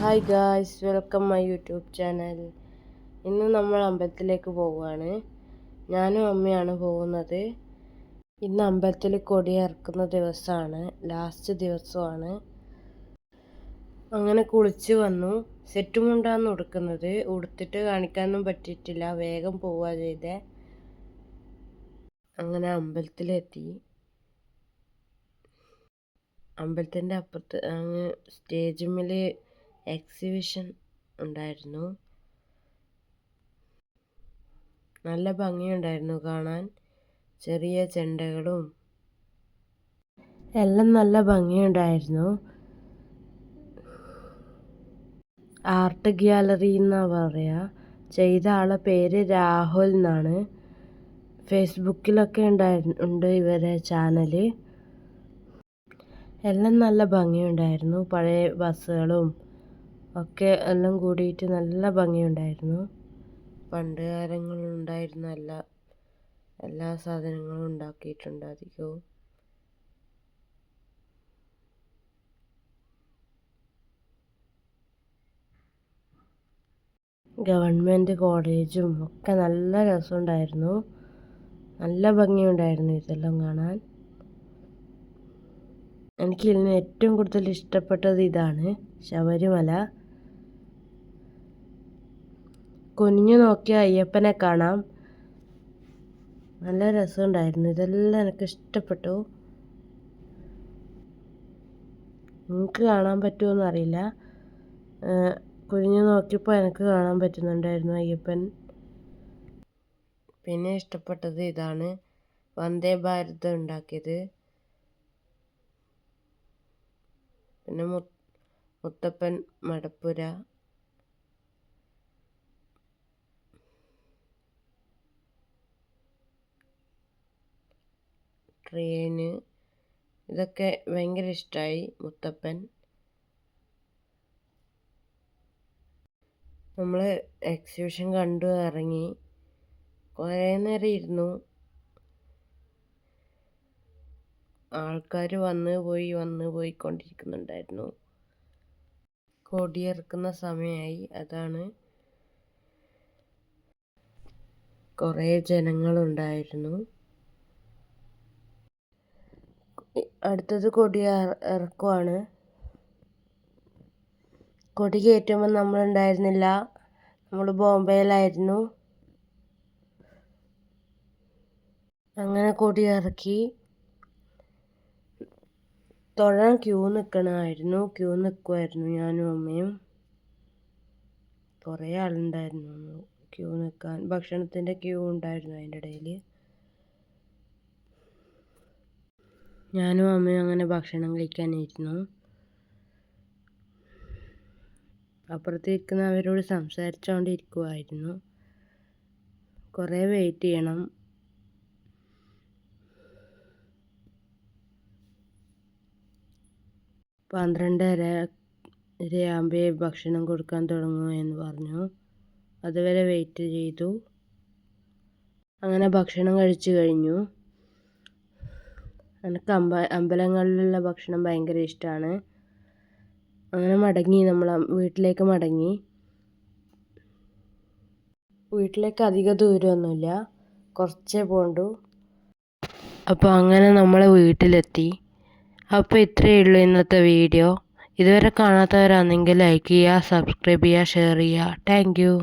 Hi guys, welcome my YouTube channel. ഇന്ന് നമ്മൾ അമ്പലത്തിലേക്ക് പോവുകയാണ്. ഞാനും അമ്മയാണ് പോകുന്നത്. ഇന്ന് അമ്പലത്തിൽ കൊടി ഇറക്കുന്ന ദിവസമാണ്, ലാസ്റ്റ് ദിവസമാണ്. അങ്ങനെ കുളിച്ച് വന്നു. സെറ്റ് മുണ്ടാണ് ഉടുക്കുന്നത്. ഉടുത്തിട്ട് കാണിക്കാനൊന്നും പറ്റിയിട്ടില്ല, വേഗം പോവുക ചെയ്തേ. അങ്ങനെ അമ്പലത്തിലെത്തി. അമ്പലത്തിൻ്റെ അപ്പുറത്ത് അങ്ങ് സ്റ്റേജിന്മേൽ എക്സിബിഷൻ ഉണ്ടായിരുന്നു. നല്ല ഭംഗിയുണ്ടായിരുന്നു കാണാൻ. ചെറിയ ചെണ്ടകളും എല്ലാം നല്ല ഭംഗിയുണ്ടായിരുന്നു. ആർട്ട് ഗ്യാലറി എന്നാ പറയുക. ചെയ്ത ആളെ പേര് രാഹുൽ എന്നാണ്. ഫേസ്ബുക്കിലൊക്കെ ഉണ്ട് ഇവരെ ചാനൽ. എല്ലാം നല്ല ഭംഗിയുണ്ടായിരുന്നു. പഴയ ബസ്സുകളും ഒക്കെ എല്ലാം കൂടിയിട്ട് നല്ല ഭംഗിയുണ്ടായിരുന്നു. പണ്ട് കാലങ്ങളിൽ ഉണ്ടായിരുന്ന എല്ലാ സാധനങ്ങളും ഉണ്ടാക്കിയിട്ടുണ്ട് അധികവും. ഗവൺമെൻറ് കോളേജും ഒക്കെ നല്ല രസമുണ്ടായിരുന്നു. നല്ല ഭംഗിയുണ്ടായിരുന്നു ഇതെല്ലാം കാണാൻ. എനിക്ക് ഇതിന് ഏറ്റവും കൂടുതൽ ഇഷ്ടപ്പെട്ടത് ഇതാണ്, ശബരിമല. കുനിഞ്ഞു നോക്കിയ അയ്യപ്പനെ കാണാം. നല്ല രസമുണ്ടായിരുന്നു. ഇതെല്ലാം എനിക്ക് ഇഷ്ടപ്പെട്ടു. നിങ്ങൾക്ക് കാണാൻ പറ്റുമോയെന്ന് അറിയില്ല. കുനിഞ്ഞു നോക്കിയപ്പോൾ എനിക്ക് കാണാൻ പറ്റുന്നുണ്ടായിരുന്നു അയ്യപ്പൻ. പിന്നെ ഇഷ്ടപ്പെട്ടത് ഇതാണ്, വന്ദേ ഭാരത് ഉണ്ടാക്കിയത്. പിന്നെ മുത്തപ്പൻ മടപ്പുര. ട്രെയിന്, ഇതൊക്കെ ഭയങ്കര ഇഷ്ടമായി. മുത്തപ്പൻ. നമ്മൾ എക്സിബിഷൻ കണ്ടു ഇറങ്ങി. കുറേ നേരം ഇരുന്നു. ആൾക്കാർ വന്ന് പോയിക്കൊണ്ടിരിക്കുന്നുണ്ടായിരുന്നു. കൊടിയിറക്കുന്ന സമയമായി, അതാണ്. കുറേ ജനങ്ങളുണ്ടായിരുന്നു. അടുത്തത് കൊടി ഇറക്കുവാണ്. കൊടി കയറ്റുമ്പോൾ നമ്മളുണ്ടായിരുന്നില്ല, നമ്മൾ ബോംബെയിലായിരുന്നു. അങ്ങനെ കൊടി ഇറക്കി. തൊഴാൻ ക്യൂ നിൽക്കുമായിരുന്നു ഞാനും അമ്മയും. കുറേ ആളുണ്ടായിരുന്നു ക്യൂ നിൽക്കാൻ. ഭക്ഷണത്തിൻ്റെ ക്യൂ ഉണ്ടായിരുന്നു അതിൻ്റെ ഇടയിൽ. ഞാനും അമ്മയും അങ്ങനെ ഭക്ഷണം കഴിക്കാനിരുന്നു. അപ്പുറത്തിരിക്കുന്നവരോട് സംസാരിച്ചുകൊണ്ടിരിക്കുമായിരുന്നു. കുറേ വെയിറ്റ് ചെയ്യണം. പന്ത്രണ്ടരയാകുമ്പോൾ ഭക്ഷണം കൊടുക്കാൻ തുടങ്ങുമെന്ന് പറഞ്ഞു. അതുവരെ വെയിറ്റ് ചെയ്തു. അങ്ങനെ ഭക്ഷണം കഴിച്ചു കഴിഞ്ഞു. എനിക്ക് അമ്പലങ്ങളിലുള്ള ഭക്ഷണം ഭയങ്കര ഇഷ്ടമാണ്. അങ്ങനെ നമ്മൾ വീട്ടിലേക്ക് മടങ്ങി. വീട്ടിലേക്ക് അധിക ദൂരമൊന്നുമില്ല, കുറച്ചേ പോകണ്ടു. അപ്പോൾ അങ്ങനെ നമ്മൾ വീട്ടിലെത്തി. അപ്പോൾ ഇത്രയേ ഉള്ളൂ ഇന്നത്തെ വീഡിയോ. ഇതുവരെ കാണാത്തവരാണെങ്കിൽ ലൈക്ക് ചെയ്യുക, സബ്സ്ക്രൈബ് ചെയ്യുക, ഷെയർ ചെയ്യുക. Thank you.